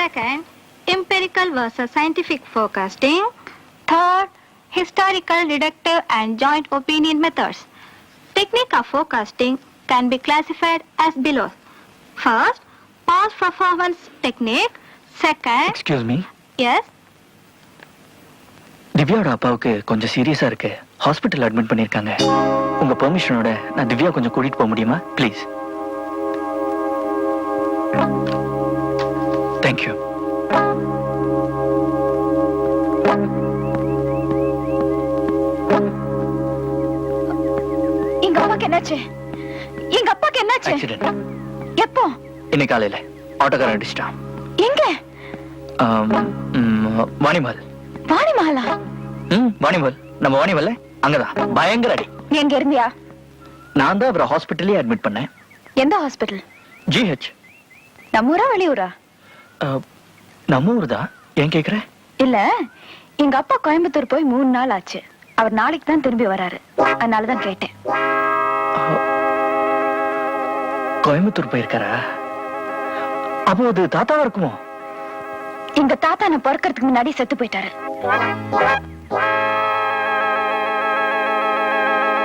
Second, empirical versus scientific forecasting. Third, historical, deductive and joint opinion methods. Technique of forecasting can be classified as below. First, past performance technique. Second, Excuse me. Yes, திவ்யாவோட அப்பாவுக்கு கொஞ்சம் சீரியஸா இருக்கு. Hospital admit பண்ணிருக்காங்க. உங்க பெர்மிஷனோட நான் திவ்யா கொஞ்சம் கூட்டிட்டு போக முடியுமா? ப்ளீஸ். Thank you. எங்க அப்பாக்கு என்னாச்சு? எங்க அப்பாக்கு என்னாச்சு? ஆக்சிடென்ட். எப்போ? இன்னைக்கு காலையில ஆட்டோக்காரன் அடிச்சிட்டான். எங்க? வாணிமல். வாணிமஹாலா? வாணிமல். நம்ம வாணிமல்ல அங்கதான் பயங்கர அடி. நீ எங்க இருந்தியா? நான் தான் அவரை ஹாஸ்பிட்டல்லே அட்மிட் பண்ணேன். எந்த ஹாஸ்பிட்டல்? GH. நம்ம ஊரா வெளியூரா? நம்ம ஊர் தான். ஏன் கேக்குற? இல்ல, எங்க அப்பா கோயம்புத்தூர் போய் 3 நாள் ஆச்சு. அவர் நாளைக்கு தான் திரும்பி வராரு. அதனாலதான் கேட்டேன். கோயம்புத்தூர் போயிருக்காரா? அப்போ அது தாத்தாவா இருக்குமோ? எங்க தாத்தா நான் பிறக்கிறதுக்கு முன்னாடி செத்து போயிட்டாரு.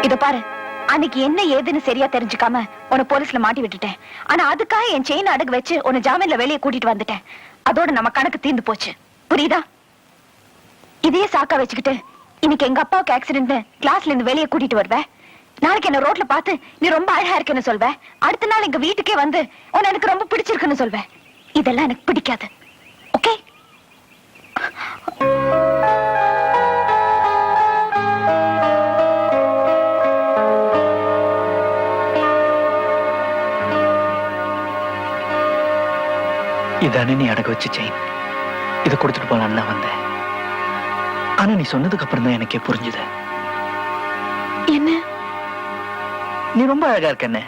இத பாரு, அன்னைக்கு என்ன ஏதுன்னு சரியா தெரிஞ்சுக்காம உன்னை போலீஸ்ல மாட்டி விட்டுட்டேன். ஆனா அதுக்காக என் செயின் அடகு வச்சு உன்னை ஜாமீன்ல வெளியே கூட்டிட்டு வந்துட்டேன். அதோட நம்ம கணக்கு தீர்ந்து போச்சு. புரியுதா? இதையே சாக்கா வச்சுக்கிட்டு இன்னைக்கு எங்க அப்பாவுக்கு ஆக்சிடென்ட் கிளாஸ்ல இருந்து வெளியே கூட்டிட்டு வருவ. நாளைக்கு என்ன ரோட்ல பார்த்து நீ ரொம்ப அழகா இருக்குன்னு சொல்வ. அடுத்த நாள் எங்க வீட்டுக்கே வந்து உன்னை எனக்கு ரொம்ப பிடிச்சிருக்குன்னு சொல்வ. இதெல்லாம் எனக்கு பிடிக்காது. ஓகே? இதானே நீ அடகு வச்சு செயின். இதை கொடுத்துட்டு போலான்னு தான் வந்தேன். ஆனா நீ சொன்னதுக்கு அப்புறம் தான் எனக்கே புரிஞ்சுது. என்ன? நீ ரொம்ப அழகா இருக்கண்ணே.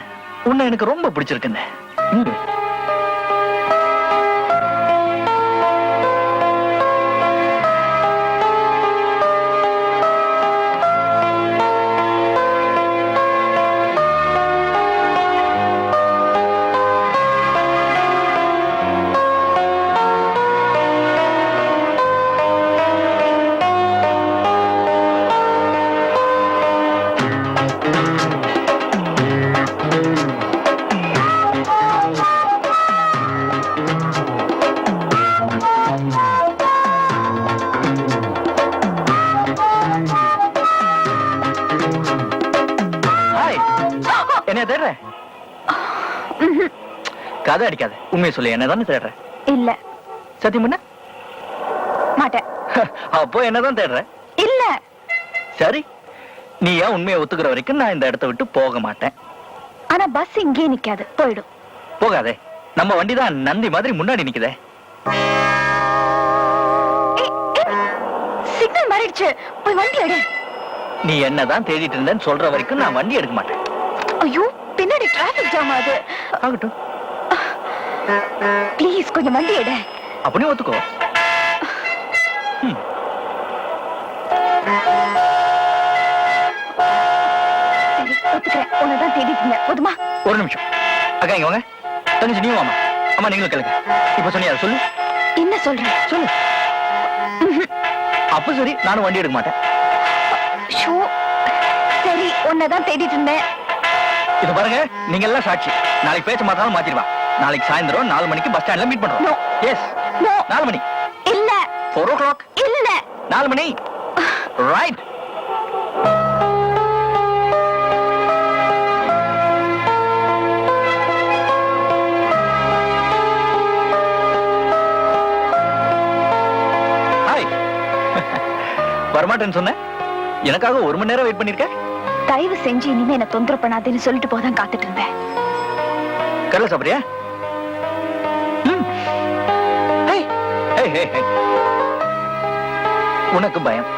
உன்னை எனக்கு ரொம்ப பிடிச்சிருக்கண்ணே. என்ன தேடுற? கதை அடிக்காத. உண்மையை சொல்லு. என்னதானே தேடுற? இல்ல. சத்தியம் பண்ண மாட்டேன். அப்போ என்னதான் தேடுற? இல்ல. சரி, நீ ஏன் உண்மையை ஒத்துக்கிற வரைக்கும் நான் இந்த இடத்தை விட்டு போக மாட்டேன். ஆனா பஸ் இங்கே நிக்காது, போயிடும். போகாதே. நம்ம வண்டி தான் நந்தி மாதிரி முன்னாடி நிக்குதே. சிக்னல் மாறிடுச்சு. போய் வண்டி எடு. நீ என்னதான் தேடிட்டு இருந்தேன்னு சொல்ற வரைக்கும் நான் வண்டி எடுக்க மாட்டேன். ஐயோ, பின்னாடி டிராபிக் ஜாம் ஆகுது. ஆகட்டும். ப்ளீஸ் கொஞ்சம் வண்டி எடு. அப்படியே ஒத்துக்கோ. சரி, ஒத்துக்கிறேன். உன்னதான் தேடிட்டு இருந்தேன். போதுமா? ஒரு நிமிஷம். அக்கா இங்க வாங்க. தங்கச்சி நீ வாமா. அம்மா நீங்களும் கேளுங்க. இப்ப சொன்னியா சொல்லு. என்ன சொல்ற? சொல்லு. அப்ப சரி, நானும் வண்டி எடுக்க மாட்டேன். ஷோ, சரி, உன்னதான் தேடிட்டு இருந்தேன். இது பாருங்க, நீங்க எல்லாம் சாட்சி. நாளைக்கு பேச்ச மாத்தாலும் மாத்திடுவா. நாளைக்கு சாயந்தரம் 4 மணிக்கு பஸ் ஸ்டாண்ட்ல மீட் பண்றோம். No. Yes, No. 4 மணி. இல்ல 4 o'clock. இல்ல 4 மணி. ரைட். ஹாய். வரமாட்டேன்னு சொன்னேன், எனக்காக 1 மணி நேரம் வெயிட் பண்ணிருக்க. தயவு செஞ்சு இனிமே என்ன தொந்தரவு பண்ணாதேன்னு சொல்லிட்டு போதான் காத்துட்டு இருந்தேன். கடலை சாப்பிடுறியா? உனக்கு பயம்,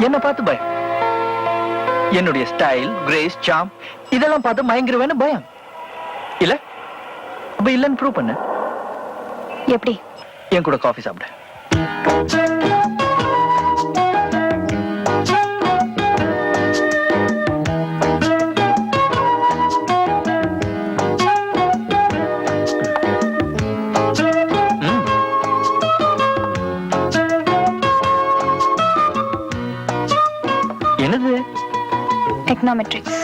என்ன பார்த்து பயம். என்னுடைய ஸ்டைல், கிரேஸ், சாம் இதெல்லாம் பார்த்து மயங்கிருவேன்னு பயம் இல்ல? அப்ப இல்லன்னு ப்ரூவ் பண்ண. எப்படி? என் கூட காஃபி சாப்பிட. என்னது? எக்கனாமெட்ரிக்ஸ்.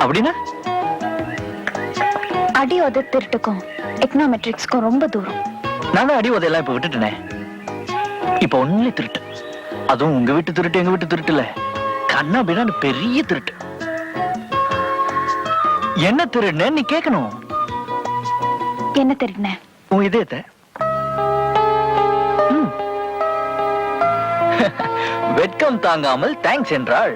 அப்படின்னா? அடி உத திருட்டுக்கும் எக்கனாமெட்ரிக்ஸ்க்கும் ரொம்ப தூரம். நான் அடி உதையெல்லாம் இப்ப விட்டுட்டேனே. இப்ப ஒன்லி திருட்டு, அதுவும் உங்க வீட்டு திருட்டு, எங்க வீட்டு திருட்டு இல்ல, கண்ணா பின்னா பெரிய திருட்டு. என்ன திருடுன நீ கேட்கணும். என்ன திருடின? உன் இதயத்தை. வெட்கம் தாங்காமல் தேங்க்ஸ் என்றாள்.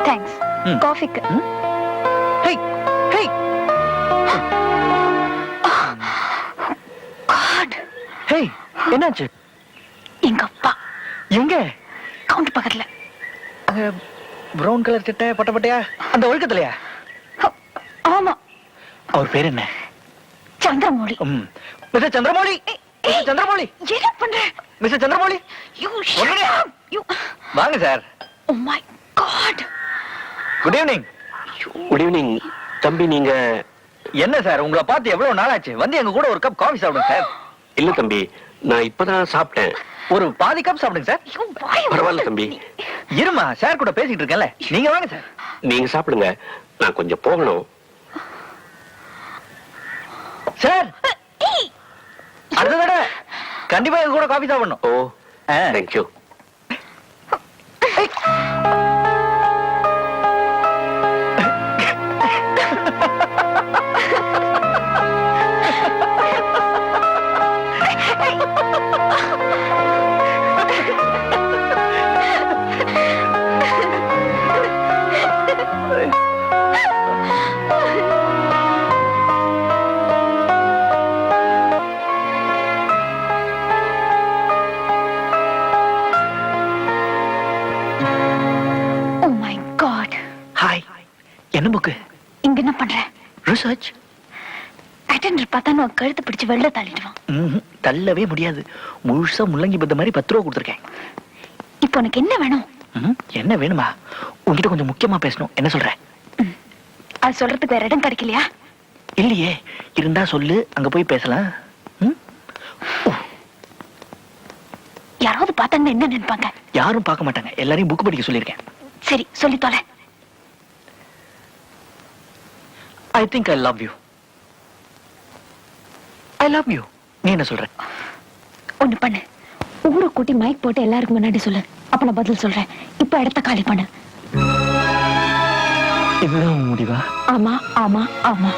தேங்க்ஸ். காஃபிக்கு. ஹே ஹே. காட். ஹே, என்னாச்சு? எங்க அப்பா. எங்க? கவுண்டர் பக்கத்துல. பிரவுன் கலர் சட்டை, பட்ட பட்டையா, அந்த ஒழுக்கத்துலயா? ஆமா. அவர் பேர் என்ன? சந்திரமௌலி. மிஸ்டர் சந்திரமௌலி. மிஸ்டர் சந்திரமௌலி. என்ன பண்ற? மிஸ்டர் சந்திரமௌலி. வாங்க sir. Oh my god. Good evening. Good evening தம்பி. நீங்க என்ன சார், உங்களை பார்த்து எவ்வளவு நாள் ஆச்சு, வந்து எங்க கூட ஒரு கப் காஃபி சாப்பிடுங்க சார். இல்ல தம்பி, நான் இப்பதான் சாப்பிட்டேன். ஒரு பாதி கப் சாப்பிடுங்க சார். பரவாயில்ல தம்பி. இருமா, சார் கூட பேசிட்டு இருக்கேன்ல, நீங்க வாங்க சார். நீங்க சாப்பிடுங்க, நான் கொஞ்சம் போகணும். சார், அடுத்த தடவை கண்டிப்பா எங்க கூட காஃபி சாப்பிடணும். ஓ, தேங்க்யூ. என்ன புக்கு? இங்க என்ன பண்ற? ரிசர்ச். அட்டெண்டர் பார்த்தா நான் கழுத்து பிடிச்சு வெளில தள்ளிடுவான். தள்ளவே முடியாது. முழுசா முள்ளங்கி பத்த மாதிரி 10 ரூபா கொடுத்துருக்கேன். இப்போ உனக்கு என்ன வேணும்? என்ன வேணுமா? உன்கிட்ட கொஞ்சம் முக்கியமா பேசணும். என்ன சொல்ற? அது சொல்றதுக்கு வேற இடம் கிடைக்கலையா? இல்லையே, இருந்தா சொல்லு, அங்க போய் பேசலாம். யாராவது பார்த்தாங்கன்னா என்ன நினைப்பாங்க? யாரும் பார்க்க மாட்டாங்க, எல்லாரையும் புக் படிக்க சொல்லியிருக்கேன். சரி, சொல்லி தொலை. I think I love you. I love you. நீ என்ன சொல்ற? ஒண்ணு பண்ணு, ஊரை கூட்டி மைக் போட்டு எல்லாருக்கும் முன்னாடி சொல்லு. அப்ப நான் பதில் சொல்றேன். இப்ப இடத்த காலி பண்ணு. இதுதான் முடிவா? ஆமா ஆமா ஆமா.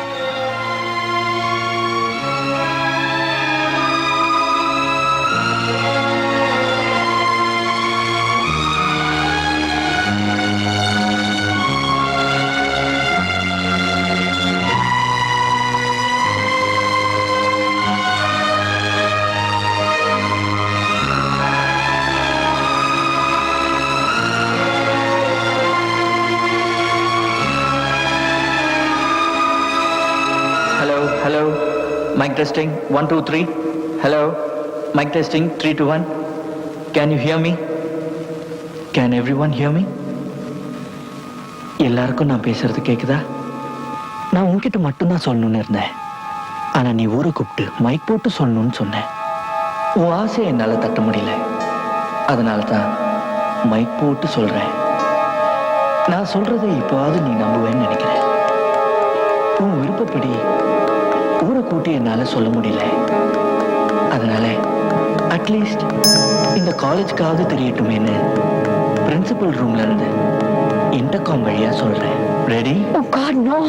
Hello, mic testing 1 2 3. Hello, mic testing 3 2 1. Can you hear me? Can everyone hear me? எல்லாருக்கும் நான் பேசுறது கேக்குதா? நான் உன்கிட்ட மட்டும்தான் சொல்லணும்னு இருந்தேன், ஆனா நீ ஊரை கூப்பிட்டு மைக் போட்டு சொல்லணும்னு சொன்னேன். உன் ஆசையை என்னால தட்ட முடியல, அதனால தான் மைக் போட்டு சொல்றேன். நான் சொல்றதை இப்போவாவது நீ நம்புவேன்னு நினைக்கிறேன். உன் விருப்பப்படி ஊரை கூட்டி என்னால சொல்ல முடியல. அதனால அட்லீஸ்ட் இந்த காலேஜ்க்காவது தெரியட்டுமேன்னு பிரின்சிபல் ரூம்ல இருந்து இன்டர்காம் வழியா சொல்றேன். ரெடி? Oh God, no.